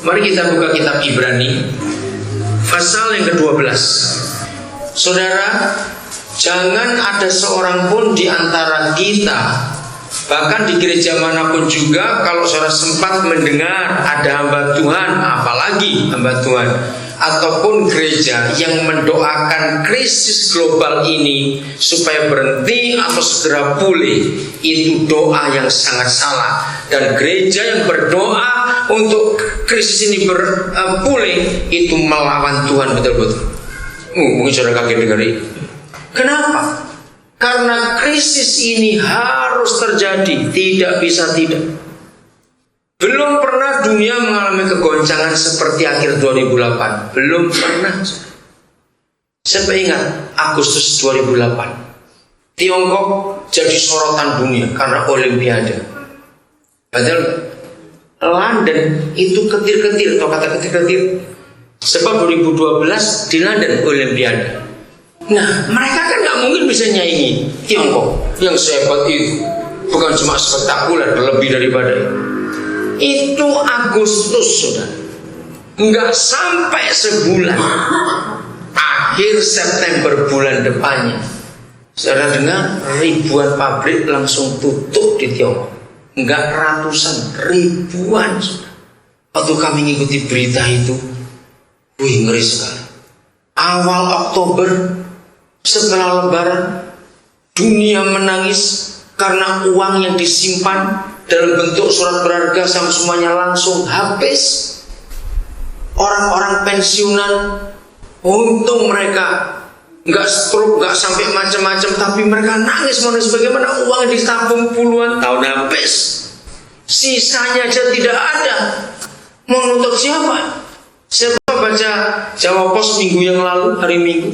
Mari kita buka kitab Ibrani pasal yang ke-12. Saudara, jangan ada seorang pun di antara kita, bahkan di gereja manapun juga, kalau saudara sempat mendengar ada hamba Tuhan, apalagi hamba Tuhan ataupun gereja yang mendoakan krisis global ini supaya berhenti atau segera pulih, itu doa yang sangat salah. Dan gereja yang berdoa untuk krisis ini pulih, itu melawan Tuhan betul-betul. Mungkin saudara kaget dengar ini. Kenapa? Karena krisis ini harus terjadi, tidak bisa tidak. Belum pernah dunia mengalami kegoncangan seperti akhir 2008. Belum pernah. Saya ingat Agustus 2008, Tiongkok jadi sorotan dunia karena Olimpiade. Padahal London itu ketir-ketir, atau kata ketir-ketir, sebab 2012 di London Olimpiade. Nah, mereka kan nggak mungkin bisa nyaingi Tiongkok yang sehebat itu. Bukan cuma spektakuler, lebih daripada itu. Agustus, saudara, nggak sampai sebulan, akhir September bulan depannya, saudara dengar ribuan pabrik langsung tutup di Tiongkok. Nggak ratusan, ribuan, saudara. Waktu kami ngikuti berita itu, ngeri sekali. Awal Oktober, setelah Lebaran, dunia menangis karena uang yang disimpan dalam bentuk surat berharga sama semuanya langsung habis. Orang-orang pensiunan, untung mereka nggak stroke, nggak sampai macam-macam, tapi mereka nangis bagaimana uang yang ditabung puluhan tahun habis, sisanya aja tidak ada. Mau nuntut siapa? Saya baca Jawa Pos minggu yang lalu, hari Minggu,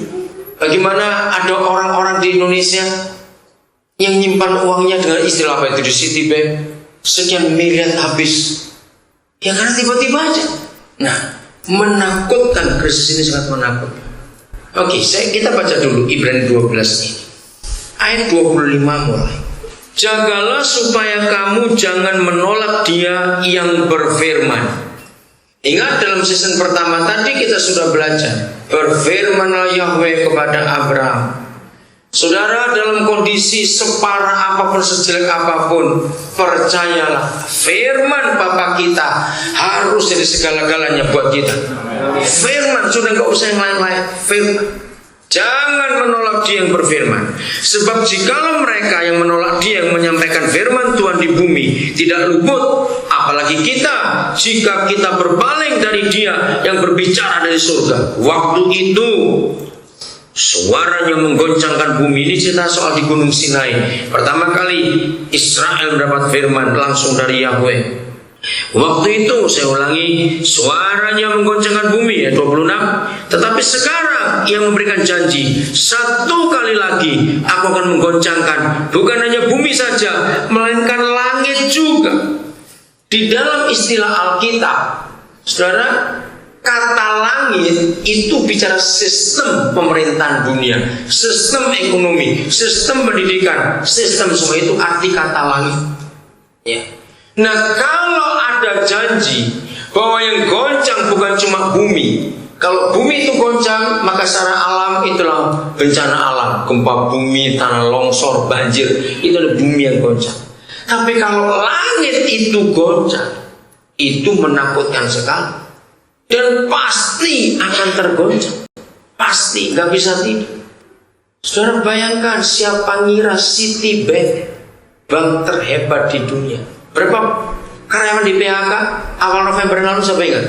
bagaimana ada orang-orang di Indonesia yang nyimpan uangnya dengan istilah apa itu di Citibank, sekian miliar habis. Ya karena tiba-tiba aja. Nah, menakutkan, krisis ini sangat menakutkan. Oke, kita baca dulu Ibrani 12 ini. Ayat 25 mulai. Jagalah supaya kamu jangan menolak Dia yang berfirman. Ingat dalam season pertama tadi kita sudah belajar, berfirmanlah Yahweh kepada Abraham. Saudara, dalam kondisi separah apapun, sejelek apapun, percayalah, firman Bapa kita harus jadi segala-galanya buat kita. Firman, sudah gak usah yang lain-lain. Firman. Jangan menolak Dia yang berfirman. Sebab jikalau mereka yang menolak Dia yang menyampaikan firman Tuhan di bumi tidak luput, apalagi kita, jika kita berpaling dari Dia yang berbicara dari surga. Waktu itu suaranya menggoncangkan bumi. Ini cerita soal di Gunung Sinai. Pertama kali Israel mendapat firman langsung dari Yahweh. Waktu itu, saya ulangi, suaranya menggoncangkan bumi, ya 26. Tetapi sekarang Ia memberikan janji, satu kali lagi Aku akan menggoncangkan bukan hanya bumi saja, melainkan langit juga. Di dalam istilah Alkitab, saudara, kata langit itu bicara sistem pemerintahan dunia, sistem ekonomi, sistem pendidikan, sistem semua itu arti kata langit. Ya. Nah, kalau ada janji bahwa yang goncang bukan cuma bumi. Kalau bumi itu goncang, maka secara alam itulah bencana alam, gempa bumi, tanah longsor, banjir, itu adalah bumi yang goncang. Tapi kalau langit itu goncang, itu menakutkan sekali. Dan pasti akan tergoncang. Pasti, gak bisa tidak. Saudara bayangkan, siapa ngira Citibank, bank terhebat di dunia, berapa karyawan di PHK awal November lalu, siapa ingat?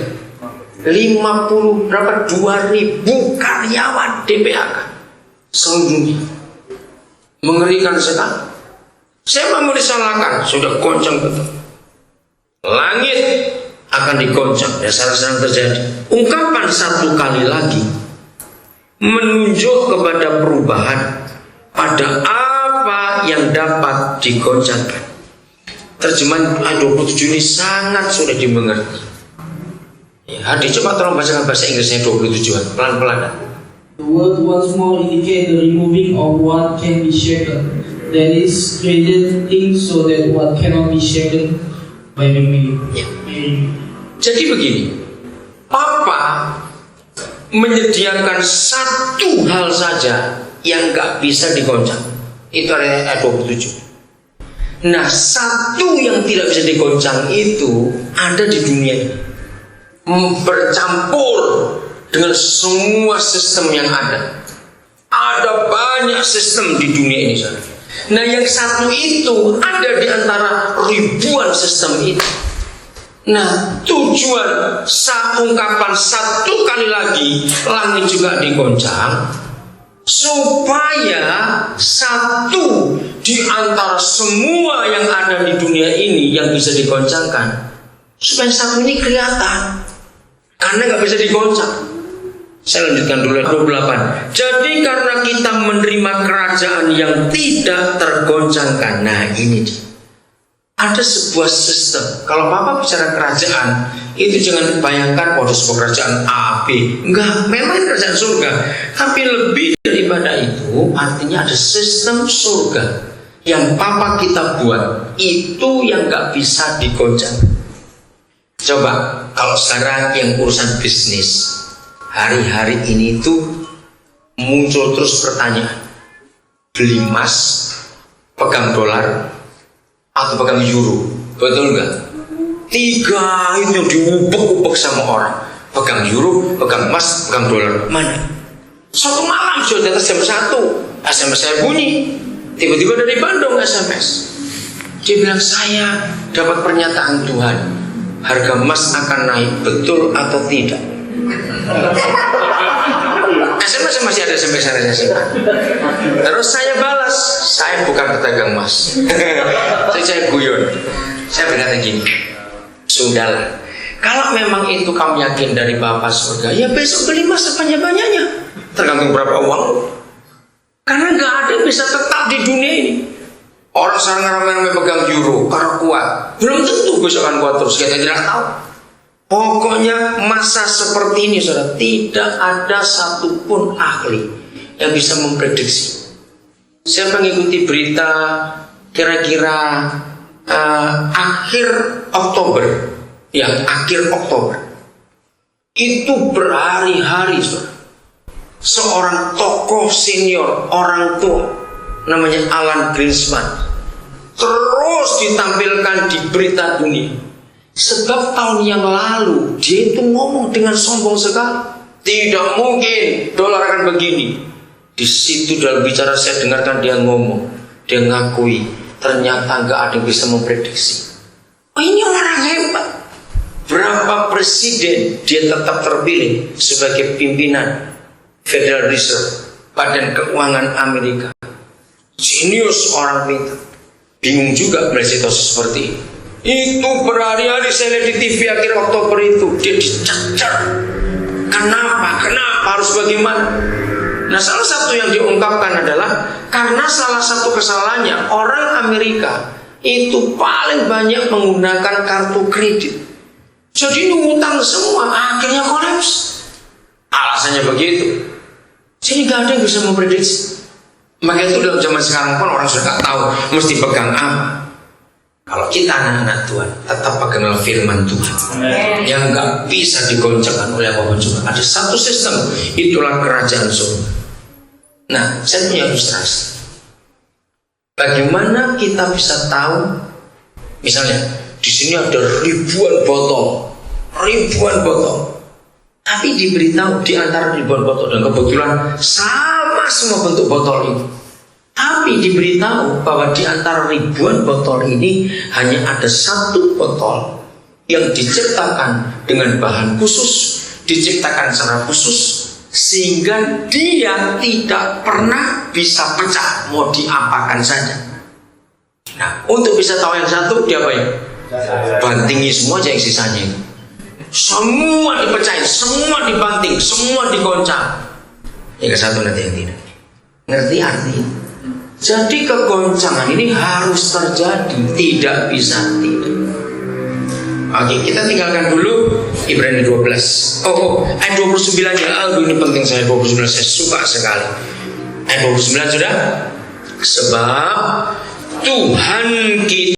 50 berapa? 2.000 karyawan di PHK seluruh dunia. Mengerikan sekali. Siapa mau disalahkan? Sudah goncang betul. Langit akan digoncang, ya sarang-sarang terjadi. Ungkapan satu kali lagi menunjuk kepada perubahan pada apa yang dapat digoncangkan. Terjemahan ayat 27 ini sangat sudah dimengerti. Ya, Hadi, coba tolong bacakan bahasa Inggrisnya 27-an, pelan-pelan. The word once more indicate the removing of what can be shaken. That is, created things so that what cannot be shaken by me. Ya. Jadi begini, Papa menyediakan satu hal saja yang gak bisa digoncang. Itu ayat 27. Nah, satu yang tidak bisa digoncang itu ada di dunia ini, bercampur dengan semua sistem yang ada. Ada banyak sistem di dunia ini, saudara. Nah, yang satu itu ada di antara ribuan sistem itu. Nah, tujuan ungkapan satu kali lagi langit juga digoncang, supaya satu di antara semua yang ada di dunia ini yang bisa digoncangkan, supaya satu ini kelihatan, karena nggak bisa digoncang. Saya lanjutkan dulu 28. Jadi karena kita menerima kerajaan yang tidak tergoncangkan. Nah, ini dia. Ada sebuah sistem. Kalau Papa bicara kerajaan, itu jangan bayangkan sebuah kerajaan A, B. Enggak, memang kerajaan surga. Tapi lebih daripada itu, artinya ada sistem surga yang Papa kita buat. Itu yang gak bisa digoncang. Coba, kalau sekarang yang urusan bisnis, hari-hari ini tuh muncul terus pertanyaan. Beli emas, pegang dolar, atau pegang euro, betul nggak? Tiga itu yang diubek-ubek sama orang. Pegang euro, pegang emas, pegang dolar. Mana? Suatu malam sudah di atas jam 1, SMS saya bunyi. Tiba-tiba dari Bandung SMS. Dia bilang, saya dapat pernyataan Tuhan, harga emas akan naik, betul atau tidak? SMS masih ada sampai saya simpan. Terus saya balas, saya bukan pedagang emas. Saya guyon. Saya berkata gini, sudahlah, kalau memang itu kamu yakin dari Bapa surga, ya besok beli emas sebanyak-banyaknya. Tergantung berapa uang. Karena nggak ada yang bisa tetap di dunia ini. Orang sekarang ramai-ramai pegang euro karena kuat. Belum tentu besok akan kuat terus, kita tidak tahu. Pokoknya masa seperti ini, saudara, tidak ada satupun ahli yang bisa memprediksi. Saya mengikuti berita kira-kira akhir Oktober, akhir Oktober itu berhari-hari, saudara, seorang tokoh senior, orang tua, namanya Alan Greenspan, terus ditampilkan di berita dunia. Sebab tahun yang lalu dia itu ngomong dengan sombong sekali, tidak mungkin dolar akan begini. Di situ dalam bicara saya dengarkan dia ngomong, dia ngakui ternyata nggak ada yang bisa memprediksi. Oh, ini orang hebat. Berapa presiden dia tetap terpilih sebagai pimpinan Federal Reserve, Badan Keuangan Amerika. Jenius, orang pintar. Bingung juga melihat situasi seperti ini. Itu berhari-hari saya lihat di TV akhir Oktober itu dia dicacar. Kenapa harus bagaimana? Nah, salah satu yang diungkapkan adalah karena salah satu kesalahannya orang Amerika itu paling banyak menggunakan kartu kredit. Jadi ngutang semua, akhirnya kolaps. Alasannya begitu. Jadi gak ada yang bisa memprediksi. Maka itu dalam zaman sekarang pun orang sudah gak tahu mesti pegang apa. Kalau kita anak-anak Tuhan tetap pegang firman Tuhan yang gak bisa digoncangkan oleh apapun juga. Ada satu sistem, itulah kerajaan surga. Nah, saya punya ilustrasi. Bagaimana kita bisa tahu? Misalnya di sini ada ribuan botol, tapi diberitahu di antara ribuan botol, dan kebetulan sama semua bentuk botol ini. Tapi diberitahu bahwa di antara ribuan botol ini hanya ada satu botol yang diciptakan dengan bahan khusus, diciptakan secara khusus, sehingga dia tidak pernah bisa pecah, mau diapakan saja. Nah, untuk bisa tahu yang satu, dia apa ya? Bantingi semua aja yang sisanya itu. Semua dipecahin, semua dibanting, semua digoncang. Yang satu nanti yang tidak. Ngerti artinya? Jadi kegoncangan ini harus terjadi, tidak bisa tidak. Oke, kita tinggalkan dulu Ibrani 12. Ayat 29 ya. Ini penting, saya 29 saya suka sekali. Ayat 29 sudah. Sebab Tuhan kita